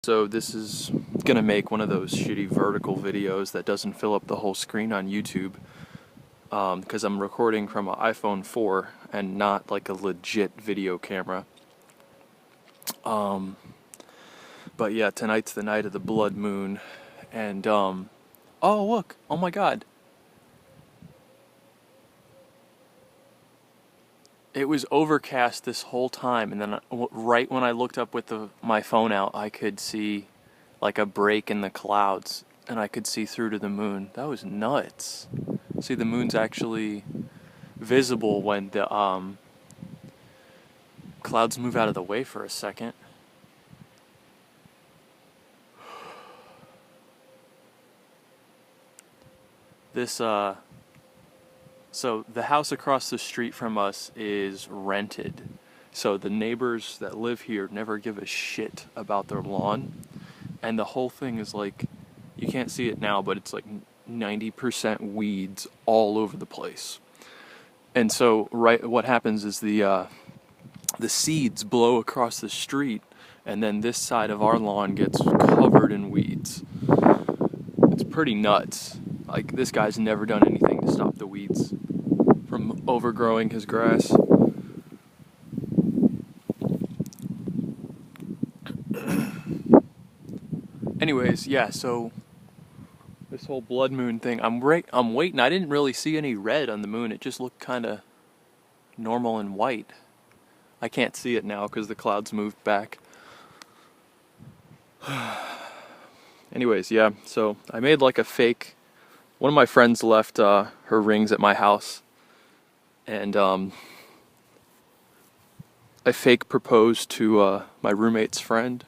So this is gonna make one of those shitty vertical videos that doesn't fill up the whole screen on YouTube, because I'm recording from an iPhone 4 and not like a legit video camera. But yeah, tonight's the night of the blood moon, and oh look, oh my god. It was overcast this whole time, and then right when I looked up with my phone out, I could see like a break in the clouds, and I could see through to the moon. That was nuts. See, the moon's actually visible when the clouds move out of the way for a second. So the house across the street from us is rented. So the neighbors that live here never give a shit about their lawn. And the whole thing is like, you can't see it now, but it's like 90% weeds all over the place. And so what happens is the seeds blow across the street, and then this side of our lawn gets covered in weeds. It's pretty nuts. Like, this guy's never done anything to stop the weeds from overgrowing his grass. Anyways, yeah, so this whole blood moon thing, I'm waiting. I didn't really see any red on the moon. It just looked kind of normal and white. I can't see it now because the clouds moved back. Anyways, yeah, so I made like a fake. One of my friends left her rings at my house, and I fake proposed to my roommate's friend,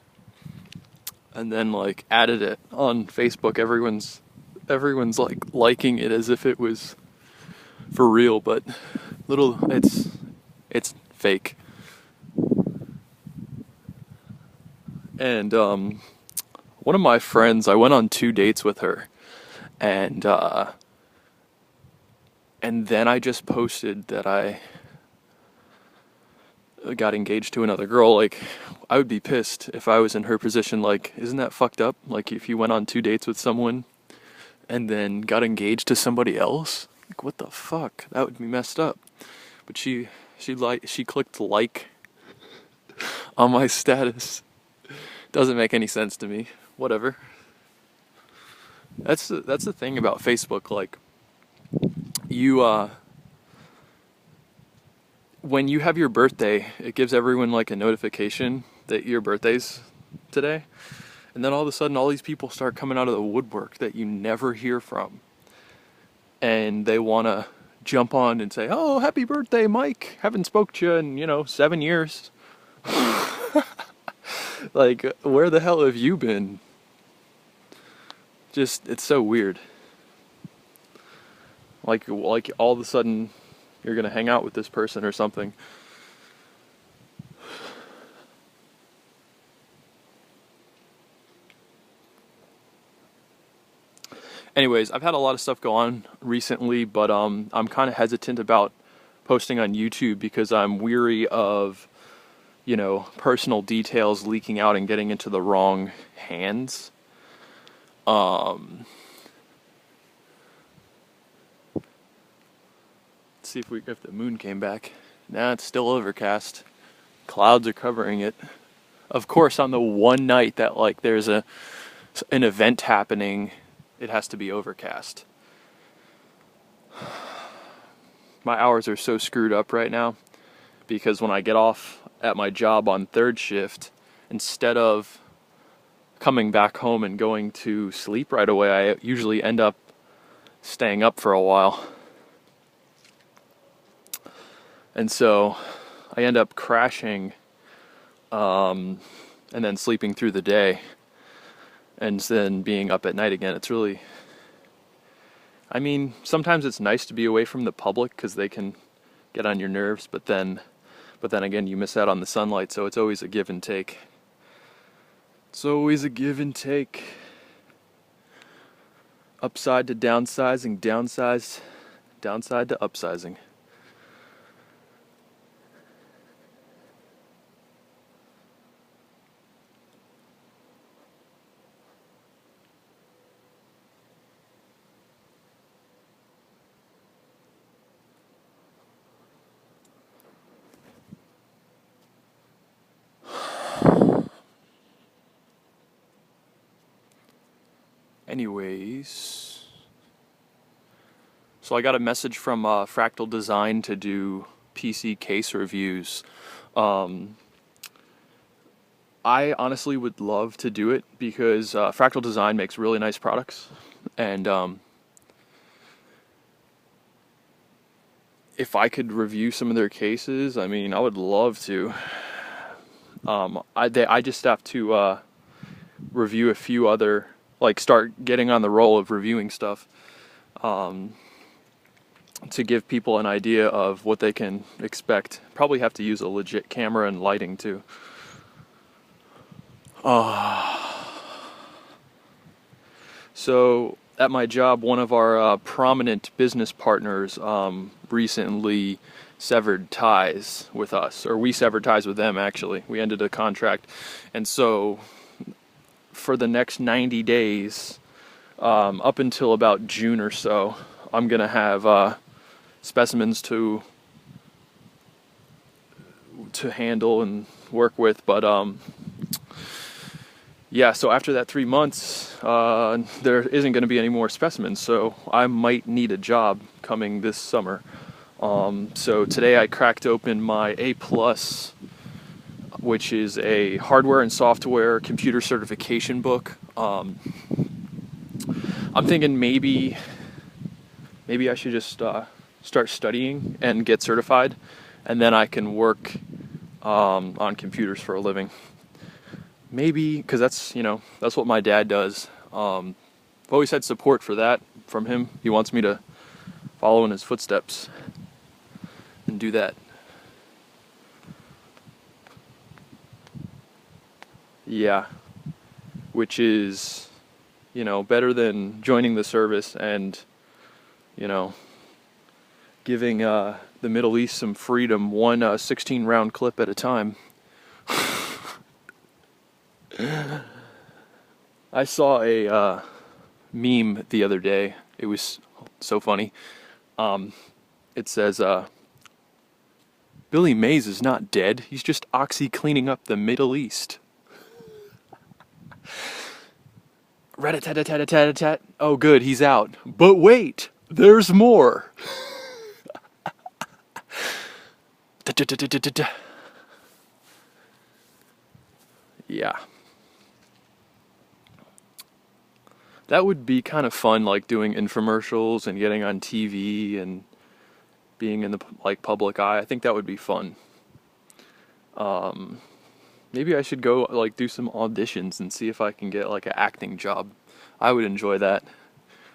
and then like added it on Facebook. Everyone's like liking it as if it was for real, but it's fake. And one of my friends, I went on 2 dates with her, and then I just posted that I got engaged to another girl. Like, I would be pissed if I was in her position. Like, isn't that fucked up? Like, if you went on 2 dates with someone and then got engaged to somebody else, like, what the fuck? That would be messed up. But she clicked like on my status. Doesn't make any sense to me. Whatever. That's the thing about Facebook. Like, you when you have your birthday, it gives everyone like a notification that your birthday's today, and then all of a sudden all these people start coming out of the woodwork that you never hear from, and they want to jump on and say, "Oh, happy birthday, Mike. Haven't spoke to you in 7 years." Like, where the hell have you been? Just, it's so weird. Like all of a sudden you're gonna hang out with this person or something. Anyways, I've had a lot of stuff go on recently, but I'm kind of hesitant about posting on YouTube because I'm weary of, personal details leaking out and getting into the wrong hands. Let's see if the moon came back. Nah, it's still overcast. Clouds are covering it. Of course, on the one night that like there's an event happening, it has to be overcast. My hours are so screwed up right now because when I get off at my job on 3rd shift, instead of coming back home and going to sleep right away, I usually end up staying up for a while. And so I end up crashing and then sleeping through the day and then being up at night again. It's really, I mean, sometimes it's nice to be away from the public because they can get on your nerves, but then again, you miss out on the sunlight, so it's always a give and take. It's always a give and take. Upside to downsizing, downside to upsizing. Anyways, so I got a message from Fractal Design to do PC case reviews. I honestly would love to do it because Fractal Design makes really nice products, and if I could review some of their cases, I mean, I would love to. I just have to review a few other, like start getting on the roll of reviewing stuff, to give people an idea of what they can expect. Probably have to use a legit camera and lighting too. So at my job, one of our prominent business partners recently severed ties with us, or we severed ties with them actually. We ended a contract, and so for the next 90 days, up until about June or so, I'm gonna have specimens to handle and work with, but yeah, so after that 3 months, there isn't going to be any more specimens, so I might need a job coming this summer. So today I cracked open my A+, which is a hardware and software computer certification book. I'm thinking maybe I should just start studying and get certified, and then I can work on computers for a living. Maybe, because that's what my dad does. I've always had support for that from him. He wants me to follow in his footsteps and do that. Yeah, which is, better than joining the service and, giving the Middle East some freedom, one 16-round clip at a time. I saw a meme the other day. It was so funny. It says, Billy Mays is not dead. He's just oxy cleaning up the Middle East. Rat-a-tat-a-tat-a-tat-a-tat. Oh, good, he's out. But wait, there's more. Yeah. That would be kind of fun, like doing infomercials and getting on TV and being in the public eye. I think that would be fun. Maybe I should go do some auditions and see if I can get an acting job. I would enjoy that,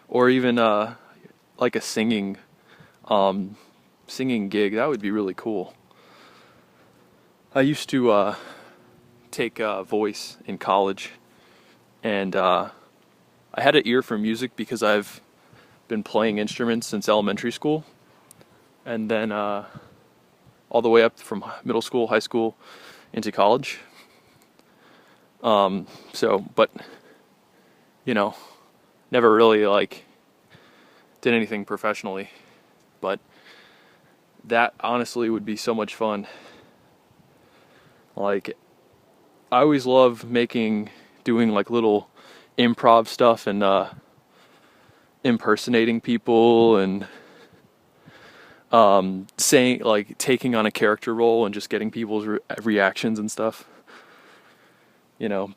or even a singing gig. That would be really cool. I used to take voice in college, and I had an ear for music because I've been playing instruments since elementary school, and then all the way up from middle school, high school, into college. But never really did anything professionally. But that honestly would be so much fun. I always love doing little improv stuff and impersonating people and saying taking on a character role and just getting people's reactions and stuff.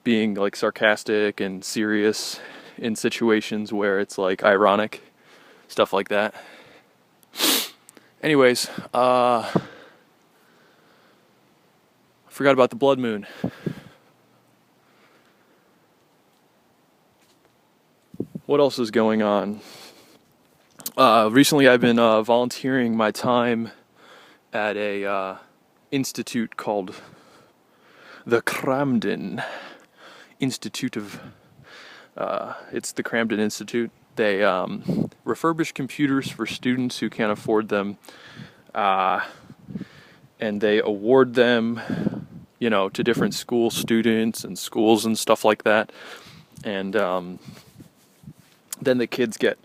Being sarcastic and serious in situations where it's ironic, stuff like that. Anyways, I forgot about the Blood Moon. What else is going on? Recently I've been volunteering my time at a institute called the Cramden Institute of... it's the Cramden Institute. They refurbish computers for students who can't afford them, and they award them, to different school students and schools and stuff like that. And then the kids get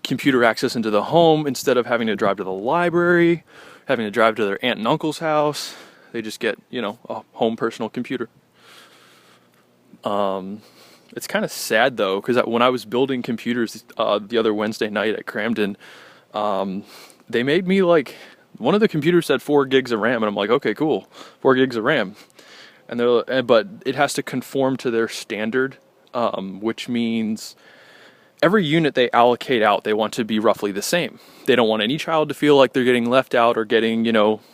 computer access into the home instead of having to drive to the library, having to drive to their aunt and uncle's house. They just get, a home personal computer. It's kind of sad though, because when I was building computers the other Wednesday night at Cramden, they made me like, one of the computers had 4 gigs of RAM, and I'm like, okay, cool, 4 gigs of RAM, but it has to conform to their standard, which means every unit they allocate out, they want to be roughly the same. They don't want any child to feel like they're getting left out or getting,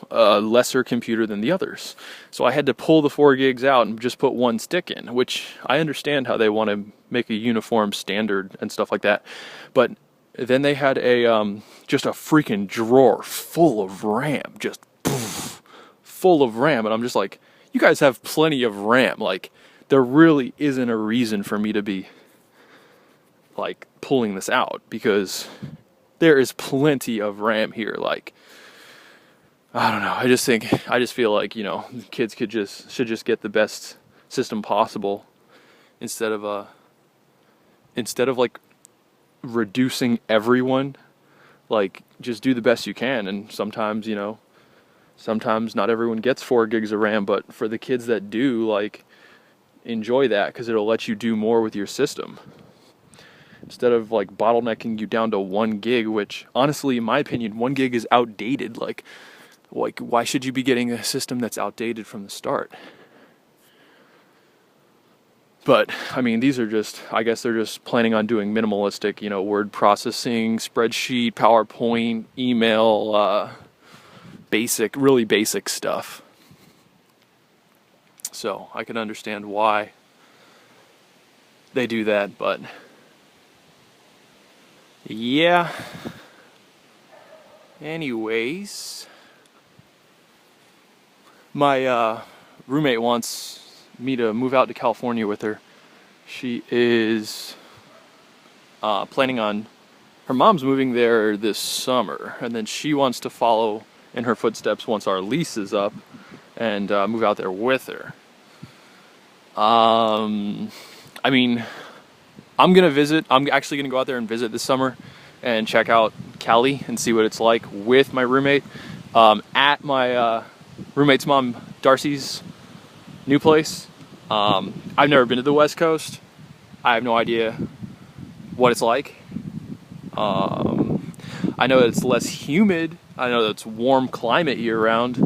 a lesser computer than the others. So I had to pull the 4 gigs out and just put 1 stick in, which I understand how they want to make a uniform standard and stuff like that. But then they had just a freaking drawer full of RAM, just poof, full of RAM. And I'm just like, you guys have plenty of RAM. Like, there really isn't a reason for me to be like pulling this out, because there is plenty of RAM here. Like, I don't know, I just feel like, kids should just get the best system possible, instead of like reducing everyone. Like, just do the best you can. And sometimes not everyone gets 4 gigs of RAM, but for the kids that do, like, enjoy that, because it'll let you do more with your system, instead of like bottlenecking you down to 1 gig, which honestly, in my opinion, 1 gig is outdated. Like why should you be getting a system that's outdated from the start? But I mean, I guess they're just planning on doing minimalistic, word processing, spreadsheet, PowerPoint, email, really basic stuff. So I can understand why they do that, but yeah. Anyways, my roommate wants me to move out to California with her. She is planning on, her mom's moving there this summer, and then she wants to follow in her footsteps once our lease is up and move out there with her. I mean, I'm actually gonna go out there and visit this summer and check out Cali and see what it's like with my roommate, at my roommate's mom Darcy's new place. I've never been to the West Coast. I have no idea what it's like. I know that it's less humid. I know that it's warm climate year round.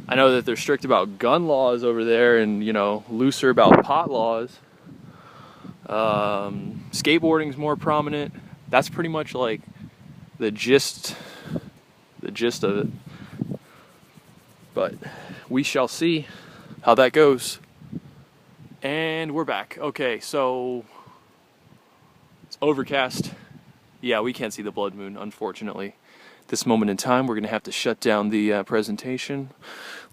I know that they're strict about gun laws over there, and looser about pot laws. Skateboarding's more prominent. That's pretty much like the gist of it. But we shall see how that goes. And we're back. Okay, so it's overcast. Yeah, we can't see the blood moon, unfortunately. This moment in time, we're going to have to shut down the presentation.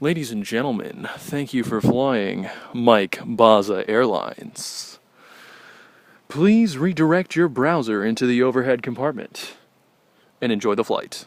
Ladies and gentlemen, thank you for flying Mike Bozza Airlines. Please redirect your browser into the overhead compartment and enjoy the flight.